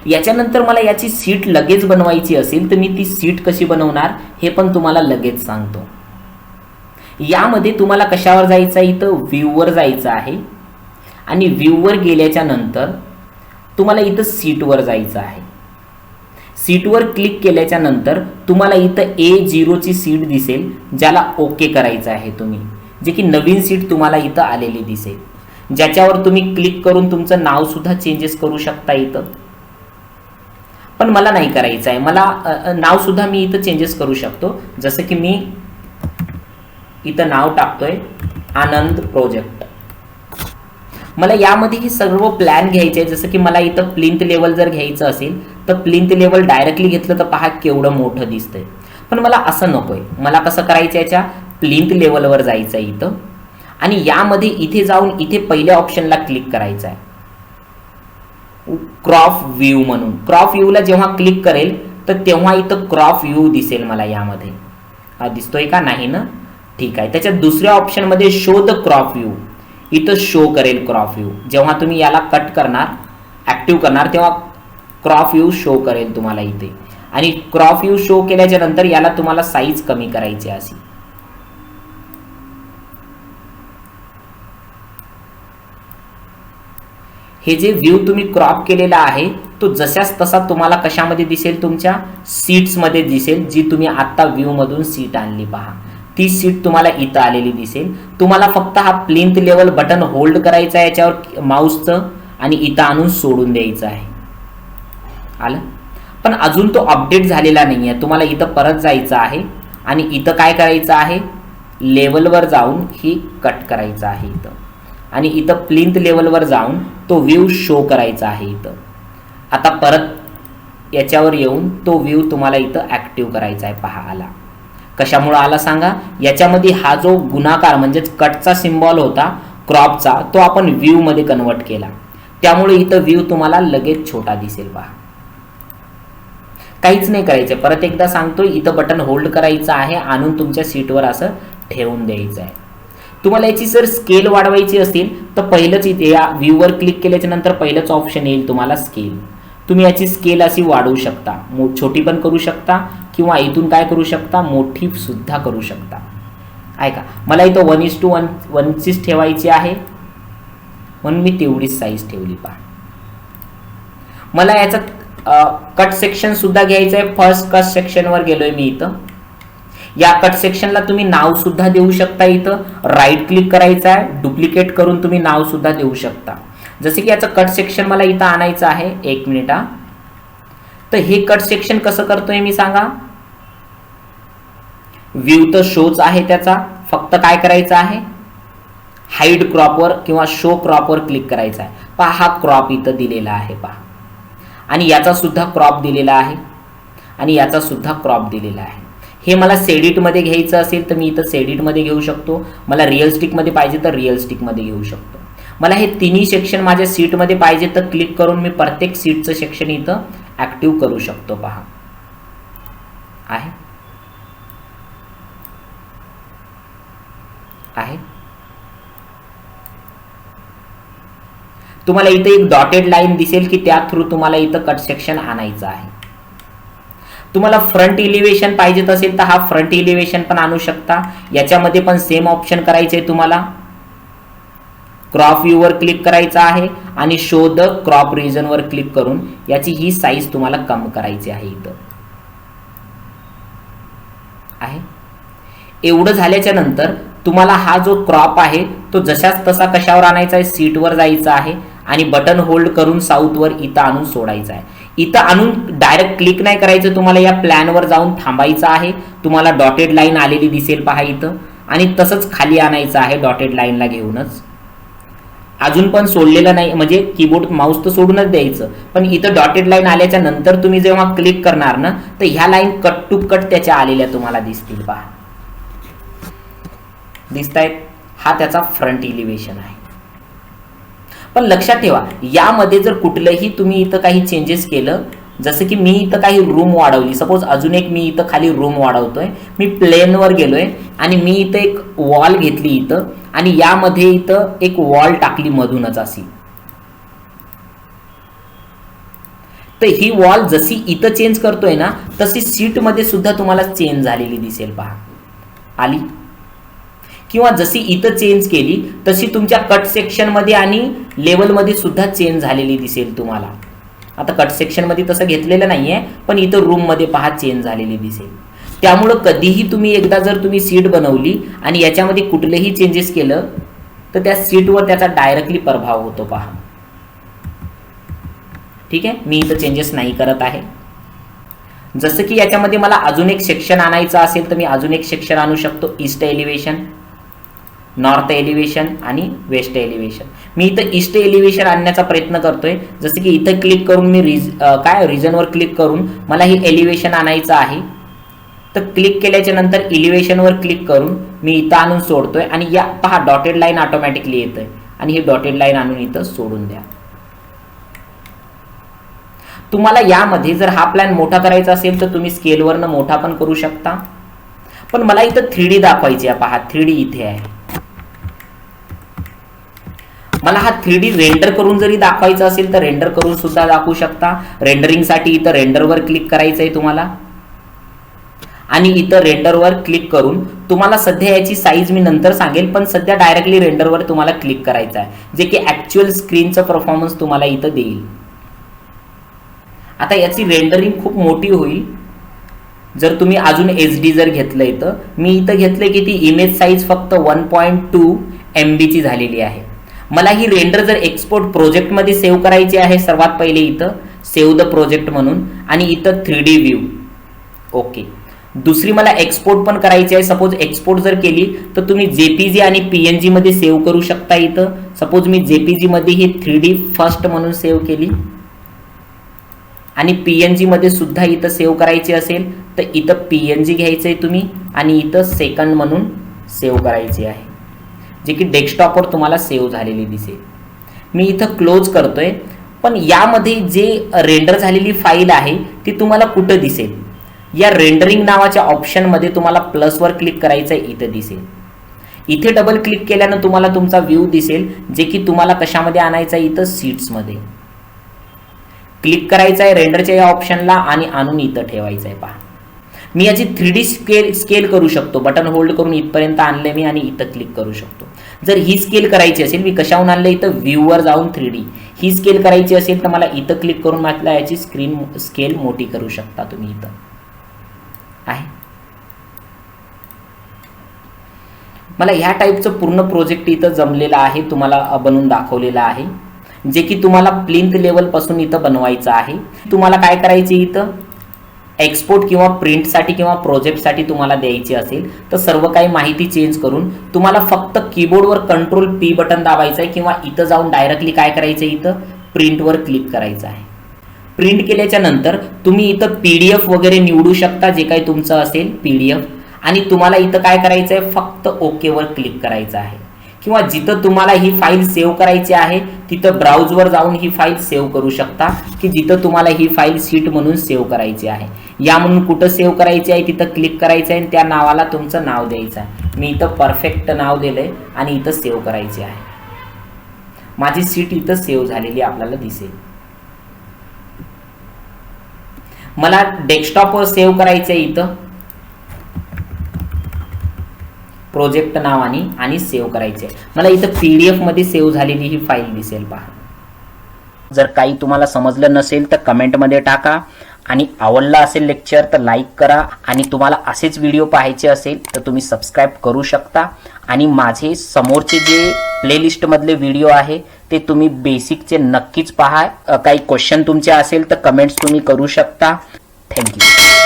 याच्यानंतर मला याची सीट लगेच बनवायची असेल तर मी ती सीट कशी बनवणार हे पण तुम्हाला लगेच सांगतो. यामध्ये तुम्हाला कशावर जायचं आहे, इथं व्ह्यूवर जायचं आहे आणि व्ह्यूवर गेल्याच्या नंतर तुम्हाला इथं सीटवर जायचं आहे. सीटवर क्लिक केल्याच्या नंतर तुम्हाला इथं A0 सीट दिसेल, ज्याला ओके करायचं आहे तुम्ही, जे की नवीन सीट तुम्हाला इथं आलेली दिसेल, ज्याच्यावर तुम्ही क्लिक करून तुमचं नाव सुद्धा चेंजेस करू शकता इथं. पण मला नाही करायचं आहे, मला नाव सुद्धा मी इथं चेंजेस करू शकतो. जसं की मी इथं नाव टाकतोय आनंद प्रोजेक्ट. मला यामध्ये ही सर्व प्लॅन घ्यायचे आहे. जसं की मला इथं प्लिंथ लेवल जर घ्यायचं असेल तर प्लिंथ लेवल डायरेक्टली घेतलं तर पहा केवढं मोठं दिसतंय. पण मला असं नकोय. मला कसं करायचं, याच्या प्लिंथ लेवलवर जायचं आहे इथं आणि यामध्ये इथे जाऊन इथे पहिल्या ऑप्शनला क्लिक करायचं आहे, क्रॉप व्ह्यू म्हणून. क्रॉप व्ह्यूला जेव्हा क्लिक करेल तर तेव्हा इथं क्रॉप व्ह्यू दिसेल मला यामध्ये. हा दिसतोय का, नाही ना, ठीक आहे. त्याच्या दुसऱ्या ऑप्शनमध्ये शो द क्रॉप व्ह्यू, इथं शो करेल क्रॉप व्ह्यू. जेव्हा तुम्ही याला कट करणार, ॲक्टिव्ह करणार, तेव्हा क्रॉप व्ह्यू शो करेल तुम्हाला इथे. आणि क्रॉप व्ह्यू शो केल्याच्या नंतर याला तुम्हाला साईज कमी करायची अशी. हे जे व्ह्यू तुम्ही क्रॉप केलेला आहे तो जशाच तसा तुम्हाला कशामध्ये दिसेल, तुमच्या सीट्समध्ये दिसेल, जी तुम्ही आत्ता व्ह्यूमधून सीट आणली पहा. ती सीट तुम्हाला इथं आलेली दिसेल. तुम्हाला फक्त हा प्लिंथ लेवल बटन होल्ड करायचं आहे याच्यावर माऊसचं आणि इथं आणून सोडून द्यायचं आहे. आलं. पण अजून तो अपडेट झालेला नाही आहे. तुम्हाला इथं परत जायचं आहे आणि इथं काय करायचं आहे, लेवलवर जाऊन ही कट करायचं आहे इथं आणि इथं प्लिंथ लेवलवर जाऊन तो व्ह्यू शो करायचा आहे इथं. आता परत याच्यावर येऊन तो व्ह्यू तुम्हाला इथं ॲक्टिव्ह करायचा आहे. पहा आला. कशामुळे आला सांगा, याच्यामध्ये हा जो गुणाकार म्हणजेच कटचा सिम्बॉल होता क्रॉपचा, तो आपण व्ह्यू मध्ये कन्वर्ट केला, त्यामुळे इथं व्ह्यू तुम्हाला लगेच छोटा दिसेल. पहा, काहीच नाही करायचं. परत एकदा सांगतोय, इथं बटन होल्ड करायचं आहे, आणून तुमच्या सीटवर असं ठेवून द्यायचं आहे. तुम्हाला याची जर स्केल वाढवायची असेल तर पहिलंच इथे या व्ह्यूवर क्लिक केल्याच्या नंतर पहिलंच ऑप्शन येईल तुम्हाला स्केल. तुम्ही याची स्केल अशी वाढवू शकता, छोटी पण करू शकता किंवा इथून काय करू शकता, मोठी सुद्धा करू शकता. ऐका, मला इथं 1:1 ठेवायची आहे म्हणून मी तेवढीच साईज ठेवली. पहा, मला याचा कट सेक्शन सुद्धा घ्यायचं आहे. फर्स्ट कट सेक्शनवर गेलोय मी इथं. या कट सेक्शनला तुम्ही नाव सुद्धा देऊ शकता. इथं राईट क्लिक करायचं आहे, डुप्लिकेट करून तुम्ही नाव सुद्धा देऊ शकता. जसे की याचं कट सेक्शन मला इथं आणायचं आहे. 1 मिनिट. तर हे कट सेक्शन कसं करतोय मी सांगा. व्ह्यू तर शोच आहे त्याचा, फक्त काय करायचं आहे, हाईड क्रॉपवर किंवा शो क्रॉपवर क्लिक करायचा आहे. पहा, हा क्रॉप इथं दिलेला आहे. पहा, आणि याचा सुद्धा क्रॉप दिलेला आहे आणि याचा सुद्धा क्रॉप दिलेला आहे. हे मला सेडिटमध्ये घ्यायचं असेल तर मी इथं सेडिटमध्ये घेऊ शकतो. मला रिअल स्टिकमध्ये पाहिजे तर रिअल स्टिकमध्ये घेऊ शकतो. मला हे तिन्ही सेक्शन माझ्या सीटमध्ये पाहिजे तर क्लिक करून मी प्रत्येक सीटचं सेक्शन इथं ॲक्टिव्ह करू शकतो. पहा आहे आहे तुम्हाला इथं एक डॉटेड लाईन दिसेल की त्या थ्रू तुम्हाला इथं कट सेक्शन आणायचं आहे. तुम्हाला फ्रंट इलिव्हेशन पाहिजेत असेल तर हा फ्रंट इलिव्हेशन पण आणू शकता. याच्यामध्ये पण सेम ऑप्शन करायचे. तुम्हाला क्रॉप व्ह्यूवर क्लिक करायचं आहे आणि शो द क्रॉप रिजनवर क्लिक करून याची ही साईज तुम्हाला कम करायची आहे. इथं आहे. एवढं झाल्याच्या नंतर तुम्हाला हा जो क्रॉप आहे तो जशाच तसा कशावर आणायचा आहे, सीटवर जायचं आहे आणि बटन होल्ड करून साऊथवर इथं आणून सोडायचं आहे. इथं आणून डायरेक्ट क्लिक नाही करायचं. तुम्हाला या प्लॅनवर जाऊन थांबायचं आहे. तुम्हाला डॉटेड लाईन आलेली दिसेल पहा इथं, आणि तसंच खाली आणायचं आहे डॉटेड लाईनला घेऊनच. अजून पण सोडलेलं नाही, म्हणजे कीबोर्ड माऊस तर सोडूनच द्यायचं, पण इथं डॉटेड लाईन आल्याच्या नंतर तुम्ही जेव्हा क्लिक करणार ना तर ह्या लाईन कट टू कट त्याच्या आलेल्या तुम्हाला दिसतील. पहा, दिसतायत. हा त्याचा फ्रंट इलिव्हेशन आहे. पण लक्षात ठेवा, यामध्ये जर कुठलंही तुम्ही इथं काही चेंजेस केलं, जसं की मी इथं काही रूम वाढवली, सपोज अजून एक मी इथं खाली रूम वाढवतोय, मी प्लेनवर गेलोय आणि मी इथं एक वॉल घेतली इथं आणि यामध्ये इथं एक वॉल टाकली मधूनच अशी, तर ही वॉल जशी इथं चेंज करतोय ना तशी सीटमध्ये सुद्धा तुम्हाला चेंज झालेली दिसेल पहा, आली. किंवा जशी इथं चेंज केली तशी तुमच्या कट सेक्शनमध्ये आणि लेवलमध्ये सुद्धा चेंज झालेली दिसेल तुम्हाला. आता कट सेक्शनमध्ये तसं घेतलेलं नाहीये, पण इथं रूममध्ये पहा चेंज झालेली दिसेल. त्यामुळं कधीही तुम्ही एकदा जर तुम्ही सीट बनवली आणि याच्यामध्ये कुठलेही चेंजेस केलं तर त्या सीटवर त्याचा डायरेक्टली प्रभाव होतो पहा. ठीक आहे, मी इथं चेंजेस नाही करत आहे. जसं की याच्यामध्ये मला अजून एक सेक्शन आणायचं असेल तर मी अजून एक सेक्शन आणू शकतो. ईस्ट एलिव्हेशन, नॉर्थ एलिव्हेशन आणि वेस्ट एलिव्हेशन. मी इथं ईस्ट एलिव्हेशन आणण्याचा प्रयत्न करतोय. जसं की इथं क्लिक करून मी रिजनवर क्लिक करून मला हे एलिव्हेशन आणायचं आहे. तर क्लिक केल्याच्या नंतर एलिव्हेशनवर क्लिक करून मी इथं आणून सोडतोय आणि या पहा डॉटेड लाईन ऑटोमॅटिकली येतंय आणि ही डॉटेड लाईन आणून इथं सोडून द्या. तुम्हाला यामध्ये जर हा प्लॅन मोठा करायचा असेल तर तुम्ही स्केलवरनं मोठा पण करू शकता. पण मला इथं 3D दाखवायची आहे पहा, 3D इथे आहे. मला हा 3D रेंडर करून जरी दाखवायचा असेल तर रेंडर करून सुद्धा दाखवू शकता. रेंडरिंगसाठी इथं रेंडरवर क्लिक करायचं आहे तुम्हाला आणि इथं रेंडरवर क्लिक करून तुम्हाला सध्या याची साईज मी नंतर सांगेल, पण सध्या डायरेक्टली रेंडरवर तुम्हाला क्लिक करायचं आहे, जे की ऍक्च्युअल स्क्रीनचं परफॉर्मन्स तुम्हाला इथं देईल. आता याची रेंडरिंग खूप मोठी होईल जर तुम्ही अजून HD जर घेतलं. इथं मी इथं घेतलंय की ती इमेज साईज फक्त 1.2 MB ची झालेली आहे. मला ही रेंडर जर एक्सपोर्ट प्रोजेक्टमध्ये सेव्ह करायची आहे, सर्वात पहिले इथं सेव्ह द प्रोजेक्ट म्हणून आणि इथं 3D व्ह्यू. ओके, दुसरी मला एक्सपोर्ट पण करायची आहे. सपोज एक्सपोर्ट जर केली तर तुम्ही JPG आणि PNG मध्ये सेव्ह करू शकता. इथं सपोज मी JPG मध्ये ही 3D फर्स्ट म्हणून सेव्ह केली आणि PNG मध्ये सुद्धा इथं सेव्ह करायची असेल तर इथं PNG घ्यायचंय तुम्ही आणि इथं सेकंड म्हणून सेव्ह करायची आहे, जे की डेस्कटॉपवर तुम्हाला सेव्ह झालेली दिसेल. मी इथं क्लोज करतोय. पण यामध्ये जे रेंडर झालेली फाईल आहे ती तुम्हाला कुठं दिसेल? या रेंडरिंग नावाच्या ऑप्शनमध्ये तुम्हाला प्लसवर क्लिक करायचं आहे, इथं दिसेल. इथे डबल क्लिक केल्यानं तुम्हाला तुमचा व्ह्यू दिसेल, जे की तुम्हाला कशामध्ये आणायचं आहे? इथं सीट्समध्ये क्लिक करायचं आहे रेंडरच्या या ऑप्शनला आणि आणून इथं ठेवायचं आहे. पहा मी याची 3D स्केल करू शकतो. बटन होल्ड करून इथपर्यंत आणले मी आणि इथं क्लिक करू शकतो. जर ही स्केल करायची असेल, मी कशाहून आणलं? इथं व्ह्यूवर जाऊन 3D ही स्केल करायची असेल तर मला इथं क्लिक करून म्हटलं याची स्केल मोठी करू शकता तुम्ही. इथं आहे. मला ह्या टाईपचं पूर्ण प्रोजेक्ट इथं जमलेला आहे, तुम्हाला बनवून दाखवलेला आहे, जे की तुम्हाला प्लिंथ लेवल पासून इथं बनवायचं आहे. तुम्हाला काय करायचे? इथं एक्सपोर्ट किंवा प्रिंटसाठी किंवा प्रोजेक्टसाठी तुम्हाला द्यायची असेल तर सर्व काही माहिती चेंज करून तुम्हाला फक्त कीबोर्डवर Ctrl+P बटन दाबायचं आहे किंवा इथं जाऊन डायरेक्टली काय करायचं? इथं प्रिंटवर क्लिक करायचं आहे. प्रिंट केल्याच्या नंतर तुम्ही इथं PDF वगैरे निवडू शकता, जे काही तुमचं असेल PDF, आणि तुम्हाला इथं काय करायचं आहे? फक्त ओकेवर क्लिक करायचं आहे. किंवा जिथं तुम्हाला ही फाईल सेव्ह करायची आहे तिथं ब्राउजवर जाऊन ही फाईल सेव्ह करू शकता, की जिथं तुम्हाला ही फाईल सीट म्हणून सेव्ह करायची आहे. या म्हणून कुठं सेव्ह करायची आहे तिथं क्लिक करायचं आहे आणि त्या नावाला तुमचं नाव द्यायचं आहे. मी इथं परफेक्ट नाव दिलंय आणि इथं सेव्ह करायची आहे. माझी सीट इथं सेव्ह झालेली आपल्याला दिसेल. मला डेस्कटॉपवर सेव्ह करायचं आहे, इथं प्रोजेक्ट नावाने आणि सेव्ह करायचे. मला इथं PDF मध्ये सेव्ह झालेली ही फाईल दिसेल. पहा, जर काही तुम्हाला समजलं नसेल तर कमेंटमध्ये टाका आणि आवडला असेल लेक्चर तर लाईक करा आणि तुम्हाला असेच व्हिडिओ पाहायचे असेल तर तुम्ही सबस्क्राईब करू शकता. आणि माझे समोरचे जे प्लेलिस्ट मधले व्हिडिओ आहे ते तुम्ही बेसिकचे नक्कीच पहा. काही क्वेश्चन तुमचे असेल तर कमेंट्स तुम्ही करू शकता. थँक्यू.